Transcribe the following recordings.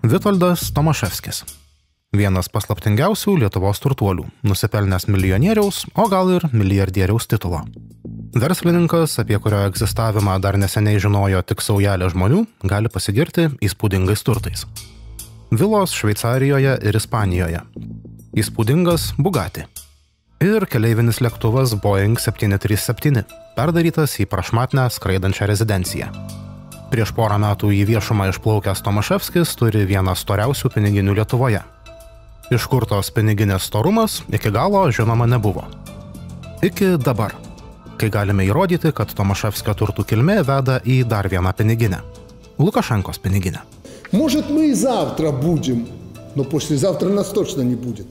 Vitoldas Tomaševskis. Vienas paslaptingiausių Lietuvos turtuolių, nusipelnęs milijonieriaus, o gal ir milijardieriaus titulo. Verslininkas, apie kurio egzistavimą dar neseniai žinojo tik saujelė žmonių, gali pasigirti įspūdingais turtais. Vilos Šveicarijoje ir Ispanijoje. Įspūdingas Bugatti. Ir keleivinis lėktuvas Boeing 737, perdarytas į prašmatnę skraidančią rezidenciją. Prieš porą metų į viešumą išplaukęs Tomaševskis turi vieną storiausių piniginių Lietuvoje. Iš kur tos piniginės storumas iki galo žinoma nebuvo. Iki dabar, kai galime įrodyti, kad Tomaševskio turtų kilmė veda į dar vieną piniginę – Lukašenkos piniginę. Может, мы и завтра будем, но послезавтра нас точно не будет.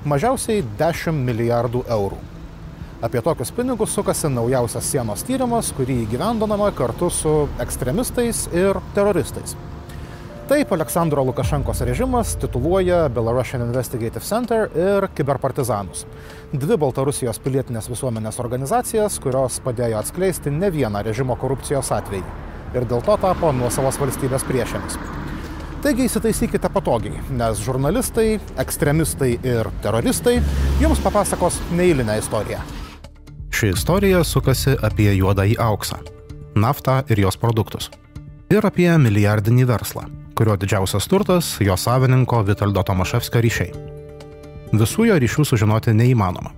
Mažiausiai 10 milijardų eurų. Apie tokius pinigus sukasi naujausias sienos tyrimas, kurį įgyvendinama kartu su ekstremistais ir teroristais. Taip Aleksandro Lukašenkos režimas tituluoja Belarusian Investigative Center ir Kiberpartizanus. Dvi Baltarusijos pilietinės visuomenės organizacijas, kurios padėjo atskleisti ne vieną režimo korupcijos atvejį ir dėl to tapo nuosavos valstybės priešėmis. Taigi įsitaisykite patogiai, nes žurnalistai, ekstremistai ir teroristai jums papasakos neeilinę istoriją. Ši istorija sukasi apie juodąjį auksą, naftą ir jos produktus. Ir apie milijardinį verslą, kurio didžiausias turtas jo savininko Vitoldo Tomaševskio ryšiai. Visų jo ryšių sužinoti neįmanoma,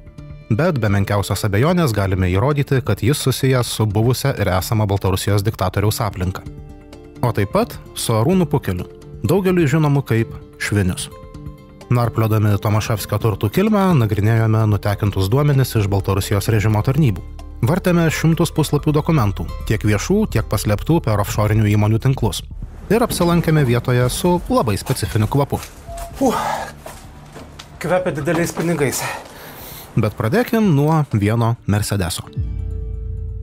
bet be menkiausios abejonės galime įrodyti, kad jis susijęs su buvusia ir esama Baltarusijos diktatoriaus aplinka. O taip pat su Arūnu Pukeliu, daugeliui žinomu kaip Švinius. Narpliodami Tomaševskio turtų kilmę, nagrinėjome nutekintus duomenis iš Baltarusijos režimo tarnybų. Vartėme šimtus puslapių dokumentų, tiek viešų, tiek paslėptų per offshorinių įmonių tinklus. Ir apsilankėme vietoje su labai specifiniu kvapu. Kvepia dideliais pinigais. Bet pradėkim nuo vieno Mercedeso.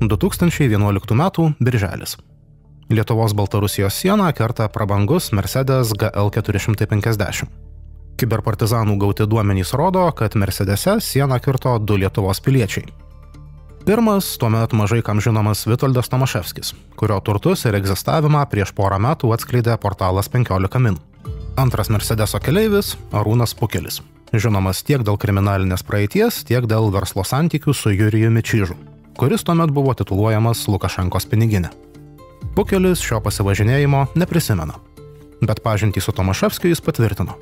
2011 m. birželis. Lietuvos Baltarusijos sieną kerta prabangus Mercedes GL 450. Kiberpartizanų gauti duomenys rodo, kad Mercedese sieną kirto 2 Lietuvos piliečiai. Pirmas, tuomet mažai kam žinomas Vitoldas Tomaševskis, kurio turtus ir egzistavimą prieš porą metų atskleidė portalas 15 min. Antras Mercedeso keleivis Arūnas Pukelis, žinomas tiek dėl kriminalinės praeities, tiek dėl verslo santykių su Jurijumi Čyžu, kuris tuomet buvo tituluojamas Lukašenkos piniginė. Pukelis šio pasivažinėjimo neprisimena, bet pažintį su Tomaševskiu jis patvirtino.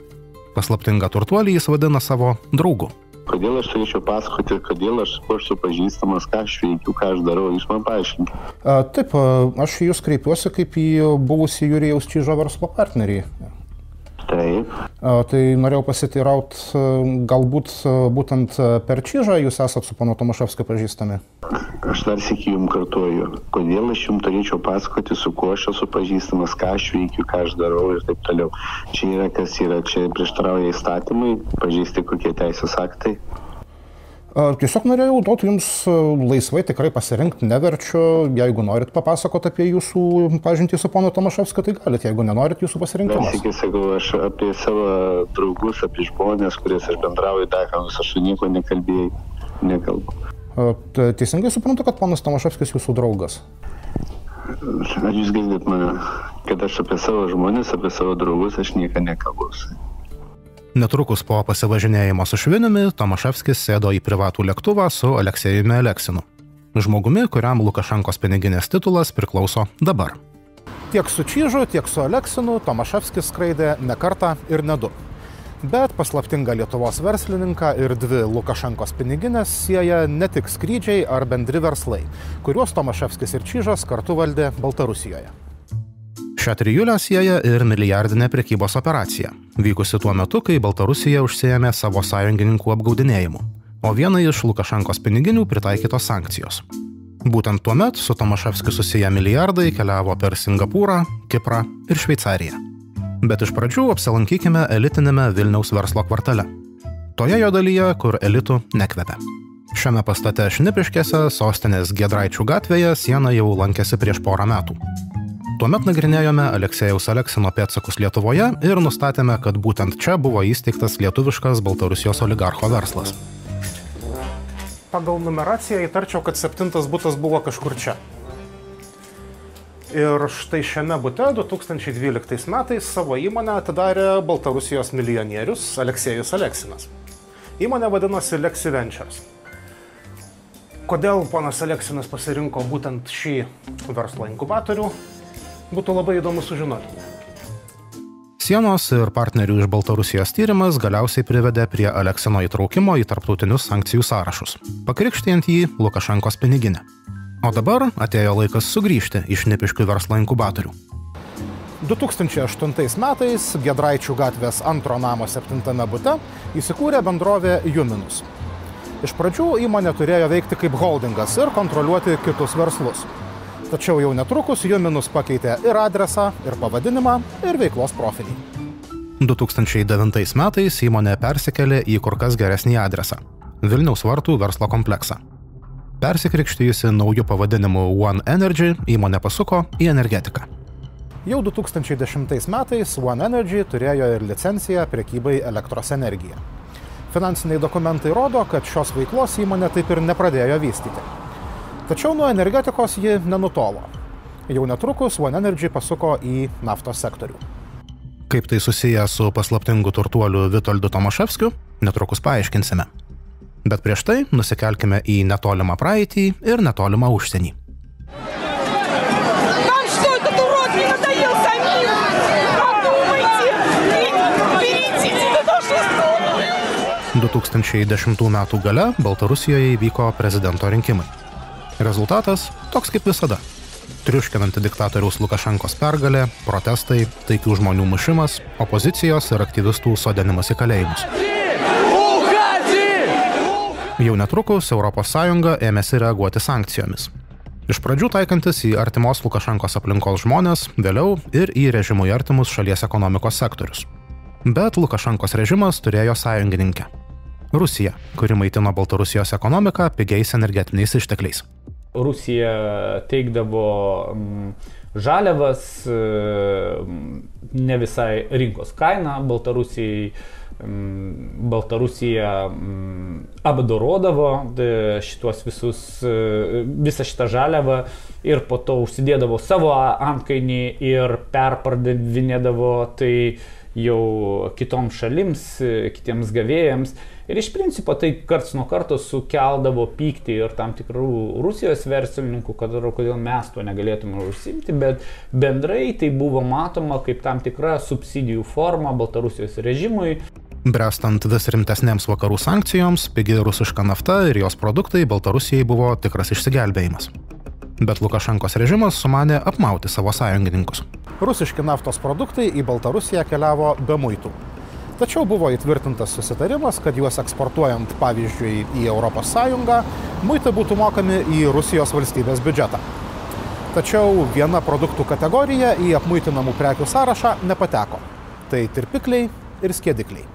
Paslaptingą turtuolį jis vadina savo draugu. Kodėl aš turėčiau pasakoti, kodėl aš esu pažįstamas, ką aš veikiu, ką aš darau, jūs man paaiškinkite. Taip, aš į jūs kreipiuosi kaip į buvusį Jurijaus Čyžo verslo partnerį. Taip. Tai norėjau pasiteiraut, galbūt būtent per Čyžą jūs esat su panu Tomaševskiu pažįstami? Aš dar sykį jums kartuoju, kodėl aš jums turėčiau pasakoti, su kuo aš esu pažįstamas, ką aš veikiu, ką aš darau ir taip toliau. Čia yra kas yra, čia prieštarauja įstatymui, pažįsti kokie teisės aktai. Tiesiog norėjau duoti jums laisvai tikrai pasirinkti, neverčiu. Jeigu norit papasakoti apie jūsų pažintį su ponu Tomaševskiu, tai galite, jeigu nenorit jūsų pasirinkimas. Dar sykį sakau, aš apie savo draugus, apie žmonės, kuriais aš bendrauju, dakanus, aš su nieko nekalbu. Teisingai suprantu, kad ponas Tomaševskis jūsų draugas? Ar jūs girdit mane, kad aš apie savo žmonės, apie savo draugus, aš nieko nekalbu. Netrukus po pasivažinėjimo su Šviniumi, Tomaševskis sėdo į privatų lėktuvą su Aleksejumi Aleksinu, žmogumi, kuriam Lukašenkos piniginės titulas priklauso dabar. Tiek su Čyžu, tiek su Aleksinu Tomaševskis skraidė ne kartą ir ne 2. Bet paslaptingą Lietuvos verslininką ir 2 Lukašenkos piniginės sieja ne tik skrydžiai ar bendri verslai, kuriuos Tomaševskis ir Čyžas kartu valdė Baltarusijoje. Šią trijulę sieja ir milijardinė prekybos operacija, vykusi tuo metu, kai Baltarusija užsiėmė savo sąjungininkų apgaudinėjimu, o vienai iš Lukašenkos piniginių pritaikytos sankcijos. Būtent tuomet su Tomaševskiu susiję milijardai keliavo per Singapūrą, Kiprą ir Šveicariją. Bet iš pradžių apsilankykime elitinėme Vilniaus verslo kvartale. Toje jo dalyje, kur elitų nekvepia. Šiame pastate Šnipiškėse, sostinės Giedraičių gatvėje, siena jau lankėsi prieš porą metų. Tuomet nagrinėjome Aleksejaus Aleksino pėdsakus Lietuvoje ir nustatėme, kad būtent čia buvo įsteigtas lietuviškas Baltarusijos oligarcho verslas. Pagal numeraciją įtarčiau, kad 7 butas buvo kažkur čia. Ir štai šiame bute 2012 metais savo įmonę atidarė Baltarusijos milijonierius Aleksejus Aleksinas. Įmonė vadinosi Lexi Ventures. Kodėl ponas Aleksinas pasirinko būtent šį verslo inkubatorių, būtų labai įdomu sužinoti. Sienos ir partnerių iš Baltarusijos tyrimas galiausiai privedė prie Aleksino įtraukimo į tarptautinius sankcijų sąrašus, pakrikštijant jį Lukašenkos piniginę. O dabar atėjo laikas sugrįžti į šnipiškių verslo inkubatorių. 2008 metais Giedraičių gatvės 2 namo 7 bute įsikūrė bendrovė Juminus. Iš pradžių įmonė turėjo veikti kaip holdingas ir kontroliuoti kitus verslus. Tačiau jau netrukus Juminus pakeitė ir adresą, ir pavadinimą, ir veiklos profilį. 2009 metais įmonė persikėlė į kur kas geresnį adresą – Vilniaus vartų verslo kompleksą. Persikrikštijusi naujų pavadinimų One Energy, įmonė pasuko į energetiką. Jau 2010 metais One Energy turėjo ir licenciją prekybai elektros energiją. Finansiniai dokumentai rodo, kad šios veiklos įmonė taip ir nepradėjo vystyti. Tačiau nuo energetikos ji nenutolo. Jau netrukus One Energy pasuko į naftos sektorių. Kaip tai susiję su paslaptingu turtuoliu Vitoldu Tomaševskiu, netrukus paaiškinsime. Bet prieš tai nusikelkime į netolimą praeitį ir netolimą užsienį. 2010 metų gale Baltarusijoje įvyko prezidento rinkimai. Rezultatas toks kaip visada. Triuškinanti diktatoriaus Lukašenkos pergalė, protestai, taikių žmonių mušimas, opozicijos ir aktyvistų sodinimas į kalėjimus. Jau netrukus ES ėmėsi reaguoti sankcijomis. Iš pradžių taikantis į artimos Lukašenkos aplinkos žmonės, vėliau ir į režimui artimus šalies ekonomikos sektorius. Bet Lukašenkos režimas turėjo sąjungininkę – Rusiją, kuri maitino Baltarusijos ekonomiką pigiais energetiniais ištekliais. Rusija teikdavo žaliavas ne visai rinkos kainą Baltarusijai. Baltarusija apdorodavo visą šitą žaliavą ir po to užsidėdavo savo antkainį ir perpardavinėdavo tai jau kitoms šalims, kitiems gavėjams. Ir iš principo tai karts nuo karto sukeldavo pyktį ir tam tikrų Rusijos verslininkų, kodėl mes to negalėtume užsiimti, bet bendrai tai buvo matoma kaip tam tikra subsidijų forma Baltarusijos režimui. Brestant vis rimtesnėms vakarų sankcijoms, pigi rusiška nafta ir jos produktai Baltarusijai buvo tikras išsigelbėjimas. Bet Lukašenkos režimas sumanė apmauti savo sąjungininkus. Rusiški naftos produktai į Baltarusiją keliavo be muitų. Tačiau buvo įtvirtintas susitarimas, kad juos eksportuojant, pavyzdžiui, į ES, muitai būtų mokami į Rusijos valstybės biudžetą. Tačiau viena produktų kategorija į apmuitinamų prekių sąrašą nepateko. Tai tirpikliai ir skiedikliai.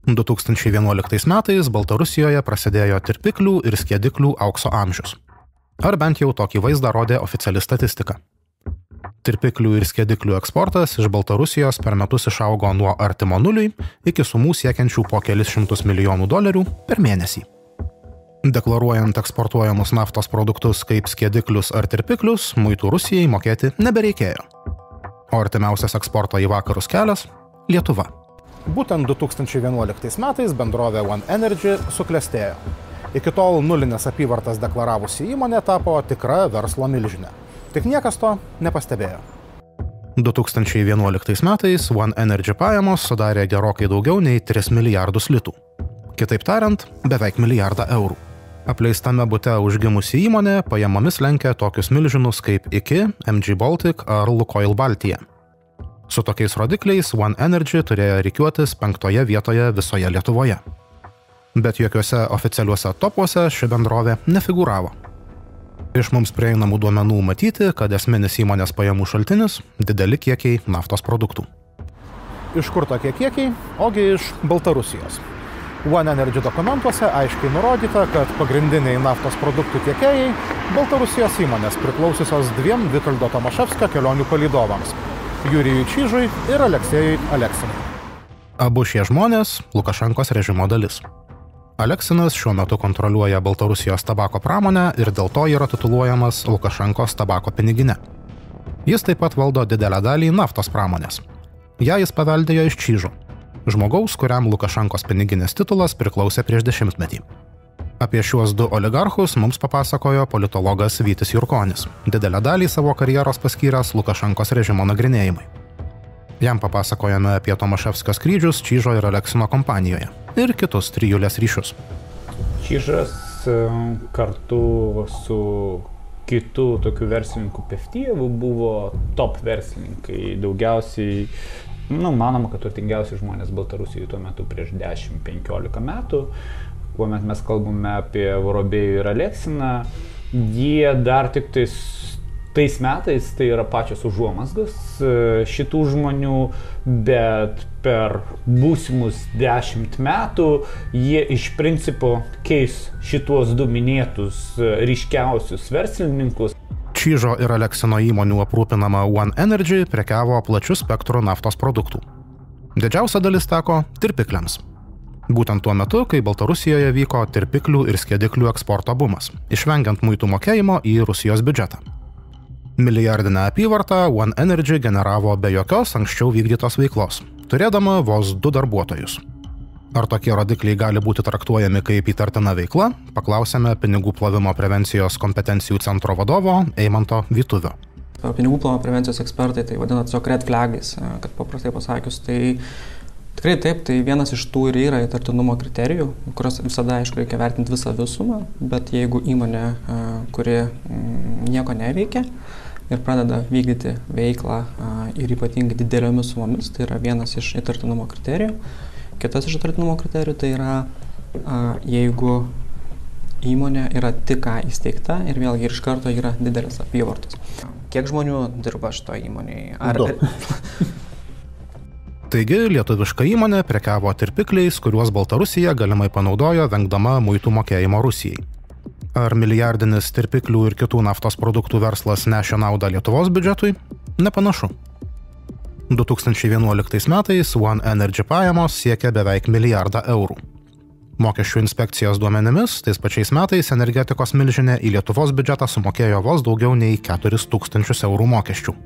2011 metais Baltarusijoje prasidėjo tirpiklių ir skiediklių aukso amžius. Ar bent jau tokį vaizdą rodė oficiali statistika. Tirpiklių ir skiediklių eksportas iš Baltarusijos per metus išaugo nuo artimo nuliui iki sumų siekiančių po kelis šimtus milijonų dolerių per mėnesį. Deklaruojant eksportuojamus naftos produktus kaip skiediklius ar tirpiklius, muitų Rusijai mokėti nebereikėjo. O artimiausias eksporto į vakarus kelias – Lietuva. Būtent 2011 metais bendrovė One Energy suklestėjo. Iki tol nulinės apyvartas deklaravusi įmonė tapo tikra verslo milžinė. Tik niekas to nepastebėjo. 2011 metais One Energy pajamos sudarė gerokai daugiau nei 3 milijardus litų. Kitaip tariant, beveik milijardą eurų. Apleistame bute užgimusi įmonė pajamomis lenkia tokius milžinus kaip IKI, MG Baltic ar Lukoil Baltija. Su tokiais rodikliais One Energy turėjo rikiuotis 5. vietoje visoje Lietuvoje. Bet jokiuose oficialiuose topuose ši bendrovė nefigūravo. Iš mums prieinamų duomenų matyti, kad esminis įmonės pajamų šaltinis – dideli kiekiai naftos produktų. Iš kur tokie kiekiai? Ogi iš Baltarusijos. One Energy dokumentuose aiškiai nurodyta, kad pagrindiniai naftos produktų tiekėjai – Baltarusijos įmonės priklausiusios 2 Vitoldo Tomaševskio kelionių palydovams – Jurijui Čyžui ir Aleksejui Aleksinui. Abu šie žmonės – Lukašenkos režimo dalis. Aleksinas šiuo metu kontroliuoja Baltarusijos tabako pramonę ir dėl to yra tituluojamas Lukašenkos tabako pinigine. Jis taip pat valdo didelę dalį naftos pramonės. Ja jis paveldėjo iš Čyžo, žmogaus, kuriam Lukašenkos piniginės titulas priklausė prieš 10 metį. Apie šiuos du oligarchus mums papasakojo politologas Vytis Jurkonis, didelę dalį savo karjeros paskyręs Lukašenkos režimo nagrinėjimai. Jam papasakojame apie Tomaševskio skrydžius Čyžo ir Aleksino kompanijoje ir kitus trijulės ryšius. Čyžas kartu su kitų tokių verslininkų Pevtijevu buvo top verslininkai, daugiausiai, manoma, kad turtingiausi žmonės Baltarusijoje tuo metu prieš 10-15 metų, kuomet mes kalbame apie Vorobejų ir Aleksiną, jie dar tik tais metais, tai yra pačios užuomazgos šitų žmonių, bet per būsimus 10 metų jie iš principo keis šituos du minėtus ryškiausius verslininkus. Čyžo ir Aleksino įmonių aprūpinama One Energy prekiavo plačiu spektru naftos produktų. Didžiausia dalis teko tirpikliams. Būtent tuo metu, kai Baltarusijoje vyko tirpiklių ir skiediklių eksporto bumas, išvengiant muitų mokėjimo į Rusijos biudžetą. Milijardinę apyvartą One Energy generavo be jokios anksčiau vykdytos veiklos, turėdama vos 2 darbuotojus. Ar tokie rodikliai gali būti traktuojami kaip įtartina veikla, paklausėme pinigų plovimo prevencijos kompetencijų centro vadovo Eimanto Vytuvio. Pinigų plovimo prevencijos ekspertai tai vadina tiesiog red flagais, kad paprastai pasakius, tai tikrai taip, tai vienas iš tų ir yra įtartinumo kriterijų, kurios visada, aišku, reikia vertinti visą visumą, bet jeigu įmonė, kuri nieko neveikia ir pradeda vykdyti veiklą ir ypatingai dideliomis sumomis, tai yra vienas iš įtartinumo kriterijų. Kitas iš įtartinumo kriterijų tai yra, jeigu įmonė yra tik ką įsteigta ir vėlgi ir iš karto yra didelis apyvartos. Kiek žmonių dirba šito įmonėje? Taigi, lietuviška įmonė prekiavo tirpikliais, kuriuos Baltarusija galimai panaudojo vengdama muitų mokėjimo Rusijai. Ar milijardinis tirpiklių ir kitų naftos produktų verslas nešė naudą Lietuvos biudžetui? Nepanašu. 2011 metais One Energy pajamos siekė beveik 1 milijardą eurų. Mokesčių inspekcijos duomenimis, tais pačiais metais energetikos milžinė į Lietuvos biudžetą sumokėjo vos daugiau nei 4 000 eurų mokesčių.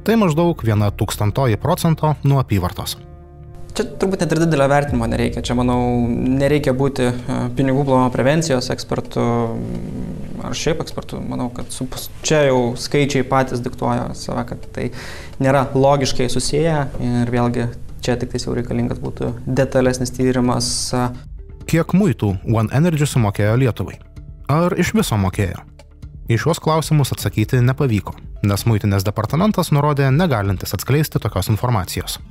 Tai maždaug 0,01% nuo apyvartos. Čia turbūt net ir didelio vertinimo nereikia. Čia, manau, nereikia būti pinigų plovimo prevencijos ekspertų ar šiaip ekspertų. Manau, kad čia jau skaičiai patys diktuoja save, kad tai nėra logiškai susiję ir vėlgi čia tik jau reikalingas būtų detalesnis tyrimas. Kiek muitų One Energy sumokėjo Lietuvai? Ar iš viso mokėjo? Į šiuos klausimus atsakyti nepavyko, nes muitinės departamentas nurodė negalintis atskleisti tokios informacijos.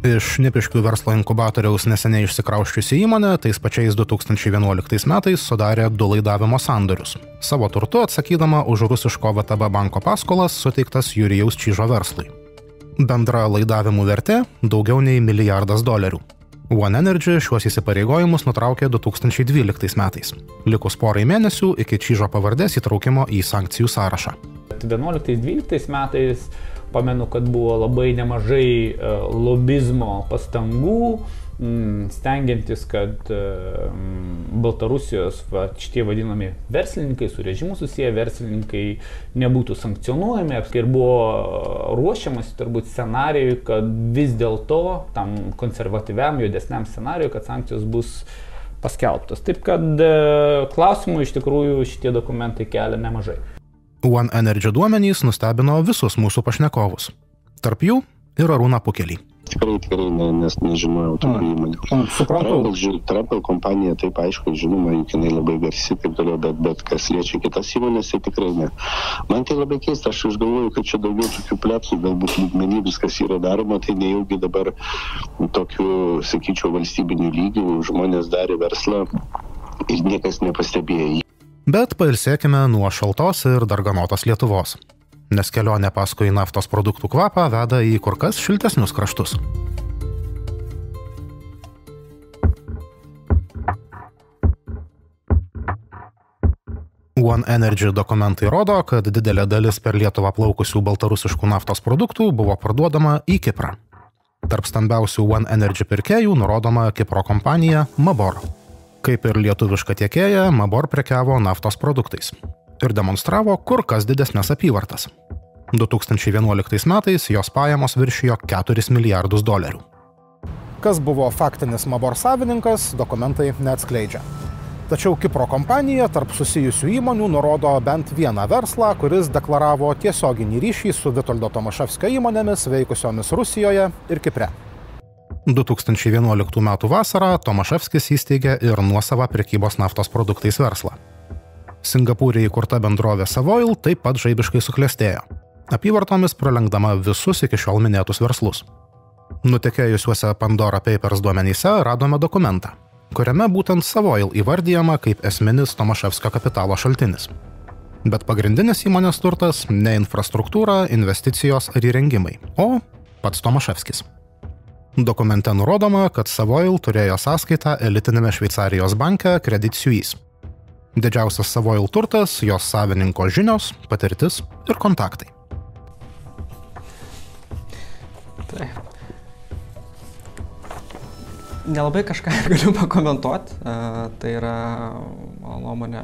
Iš Šnipiškių verslo inkubatoriaus neseniai išsikrausčiusi įmonė tais pačiais 2011 metais sudarė 2 laidavimo sandorius, savo turtu atsakydama už rusiško VTB banko paskolas suteiktas Jurijaus Čyžo verslui. Bendra laidavimų vertė daugiau nei $1 milijardas. One Energy šiuos įsipareigojimus nutraukė 2012 metais, likus porai mėnesių iki Čyžo pavardės įtraukimo į sankcijų sąrašą. 2011-2012 metais pamenu, kad buvo labai nemažai lobizmo pastangų, stengiantis, kad Baltarusijos šitie vadinami verslininkai, su režimu susiję verslininkai nebūtų sankcionuojami. Ir buvo ruošiamas turbūt scenarijui, kad vis dėlto tam konservatyviam, juodesniam scenarijui, kad sankcijos bus paskelbtos. Taip kad klausimų iš tikrųjų šitie dokumentai kelia nemažai. One Energy duomenys nustebino visus mūsų pašnekovus. Tarp jų ir Arūną Pukelį. Tikrai, nes nežinojau tokių įmonių. Trapel kompanija, taip aišku, žinoma, juk jinai labai garsi, taip toliau, bet kas liečia kitas įmonės, tai tikrai ne. Man tai labai keista, aš išgalvoju, kad čia daugiau tokių plėpsų, galbūt lygmenį viskas yra daroma, tai nejaugi dabar tokiu, sakyčiau, valstybiniu lygiu žmonės darė verslą ir niekas nepastebėjo jį. Bet pailsėkime nuo šaltos ir darganotos Lietuvos, nes kelionė paskui naftos produktų kvapą veda į kur kas šiltesnius kraštus. One Energy dokumentai rodo, kad didelė dalis per Lietuvą plaukusių baltarusiškų naftos produktų buvo parduodama į Kiprą. Tarp stambiausių One Energy pirkėjų nurodoma Kipro kompanija Mabor. Kaip ir lietuviška tiekėja, Mabor prekiavo naftos produktais ir demonstravo kur kas didesnes apyvartas. 2011 metais jos pajamos viršijo $4 milijardus. Kas buvo faktinis Mabor savininkas, dokumentai neatskleidžia. Tačiau Kipro kompanija tarp susijusių įmonių nurodo bent vieną verslą, kuris deklaravo tiesioginį ryšį su Vitoldo Tomaševskio įmonėmis veikusiomis Rusijoje ir Kipre. 2011 m. vasarą Tomaševskis įsteigė ir nuosavą prekybos naftos produktais verslą. Singapūre įkurta bendrovė Savoil taip pat žaibiškai suklestėjo, apyvartomis pralenkdama visus iki šiol minėtus verslus. Nutekėjusiuose Pandora Papers duomenyse radome dokumentą, kuriame būtent Savoil įvardyjama kaip esminis Tomaševskio kapitalo šaltinis. Bet pagrindinis įmonės turtas ne infrastruktūra, investicijos ar įrengimai, o pats Tomaševskis. Dokumente nurodoma, kad Savoil turėjo sąskaitą elitinėme Šveicarijos banke Credit Suisse. Didžiausias Savoil turtas – jos savininko žinios, patirtis ir kontaktai. Taip. Nelabai kažką galiu pakomentuoti, tai yra mano nuomonė.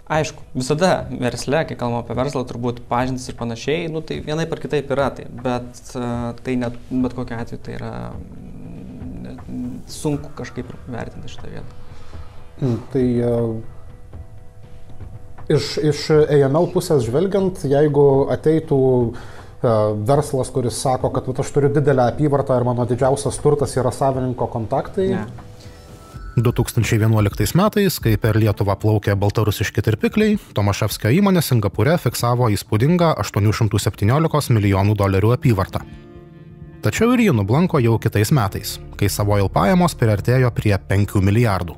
Aišku, visada versle, kai kalbame apie verslą, turbūt pažintis ir panašiai, tai vienaip ar kitaip yra tai, bet tai net bet kokiu atveju tai yra sunku kažkaip vertinti šitą vietą. Tai iš AML pusės žvelgiant, jeigu ateitų verslas, kuris sako, kad aš turiu didelę apyvartą ir mano didžiausias turtas yra savininko kontaktai. Ne. 2011 metais, kai per Lietuvą plaukė baltarusiški tirpikliai, Tomaševskio įmonė Singapūre fiksavo įspūdingą $817 milijonų apyvartą. Tačiau ir ji nublanko jau kitais metais, kai Savoil pajamos priartėjo prie 5 milijardų.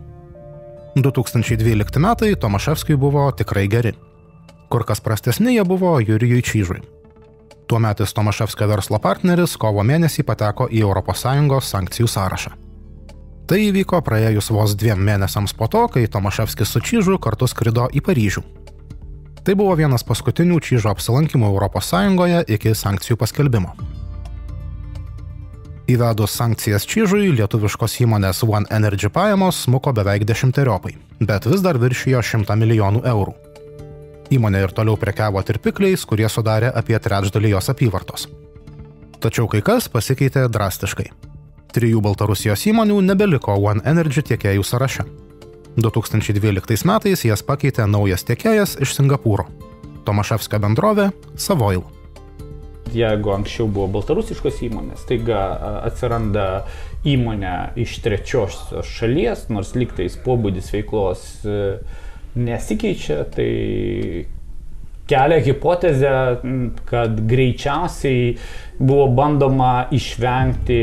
2012 metai Tomaševskiui buvo tikrai geri. Kur kas prastesni jie buvo Jurijui Čyžui. Tuometis Tomaševskio verslo partneris kovo mėnesį pateko į ES sankcijų sąrašą. Tai įvyko praėjus vos 2 mėnesiams po to, kai Tomaševskis su Čyžu kartu skrido į Paryžių. Tai buvo vienas paskutinių Čyžo apsilankymų ES iki sankcijų paskelbimo. Įvedus sankcijas Čyžui, lietuviškos įmonės One Energy pajamos smuko beveik 10-eriopai, bet vis dar viršijo €100 milijonų. Įmonė ir toliau prekiavo tirpikliais, kurie sudarė apie trečdalį jos apyvartos. Tačiau kai kas pasikeitė drastiškai. 3 Baltarusijos įmonių nebeliko One Energy tiekėjų sąraše. 2012 metais jas pakeitė naujas tiekėjas iš Singapūro – Tomaševskio bendrovė Savoil. Jeigu anksčiau buvo baltarusiškos įmonės, taiga atsiranda įmonė iš trečiosios šalies, nors lygtais pobūdis veiklos nesikeičia, tai kelia hipotezę, kad greičiausiai buvo bandoma išvengti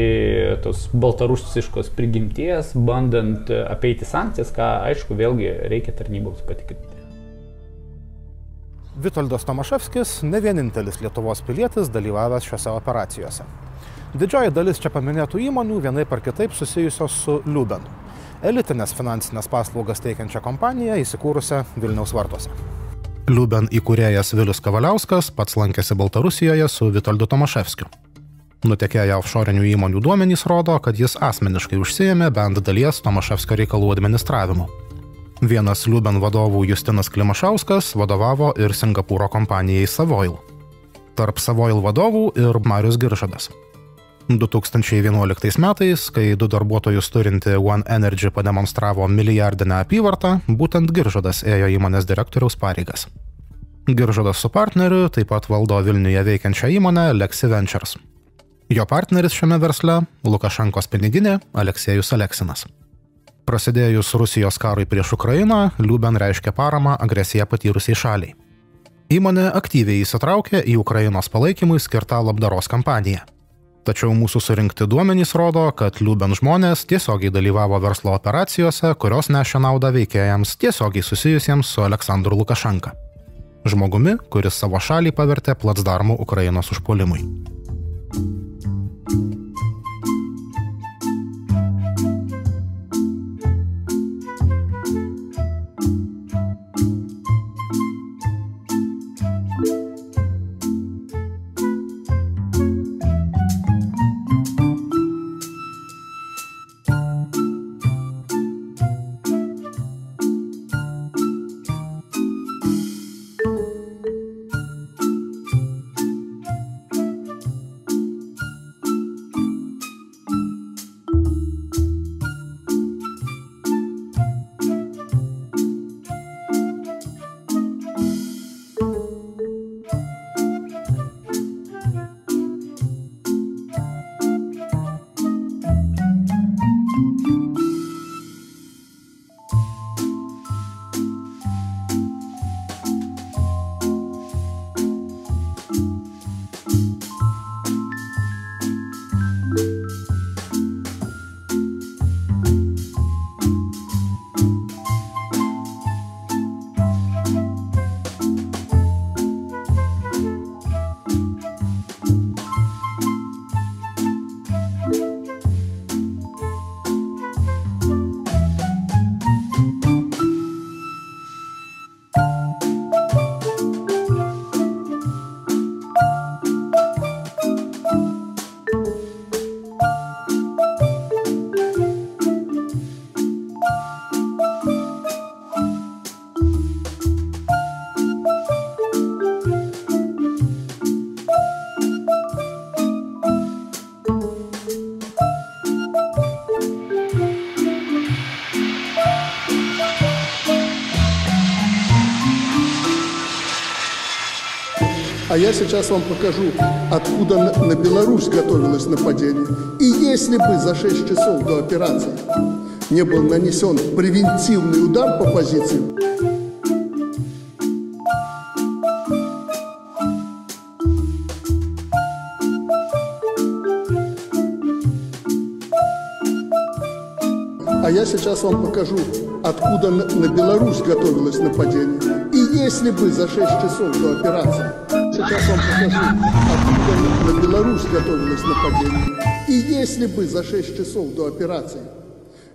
tos baltarusiškos prigimties, bandant apeiti sankcijas, ką aišku vėlgi reikia tarnyboms patikrinti. Vitoldas Tomaševskis ne vienintelis Lietuvos pilietis dalyvavęs šiose operacijose. Didžioji dalis čia paminėtų įmonių vienaip ar kitaip susijusios su Liuben, elitinės finansinės paslaugas teikiančią kompaniją įsikūrusią Vilniaus vartuose. Liuben įkūrėjas Vilius Kavaliauskas pats lankėsi Baltarusijoje su Vitoldu Tomaševskiu. Nutekėję offshorinių įmonių duomenys rodo, kad jis asmeniškai užsiėmė bent dalies Tomaševskio reikalų administravimu. Vienas Liuben vadovų Justinas Klimašauskas vadovavo ir Singapūro kompanijai Savoil. Tarp Savoil vadovų ir Marius Giržadas. 2011 metais, kai 2 darbuotojus turinti One Energy pademonstravo milijardinę apyvartą, būtent Giržadas ėjo įmonės direktoriaus pareigas. Giržadas su partneriu taip pat valdo Vilniuje veikiančią įmonę Lexi Ventures. Jo partneris šiame versle – Lukašenkos piniginė Aleksejus Aleksinas. Prasidėjus Rusijos karui prieš Ukrainą, Liuben reiškė paramą agresiją patyrusiai šaliai. Įmonė aktyviai įsitraukė į Ukrainos palaikymui skirtą labdaros kampaniją. Tačiau mūsų surinkti duomenys rodo, kad Liuben žmonės tiesiogiai dalyvavo verslo operacijose, kurios nešė naudą veikėjams tiesiogiai susijusiems su Aleksandru Lukašenka. Žmogumi, kuris savo šalį pavertė placdarmu Ukrainos užpuolimui. А я сейчас вам покажу, откуда на Беларусь готовилось нападение. И если бы за 6 часов до операции не был нанесен превентивный удар по позициям, а я сейчас вам покажу, откуда на Беларусь готовилось нападение. И если бы за 6 часов до операции, сейчас вам покажу, откуда на Беларусь готовилось нападение. И если бы за 6 часов до операции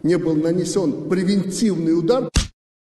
не был нанесен превентивный удар,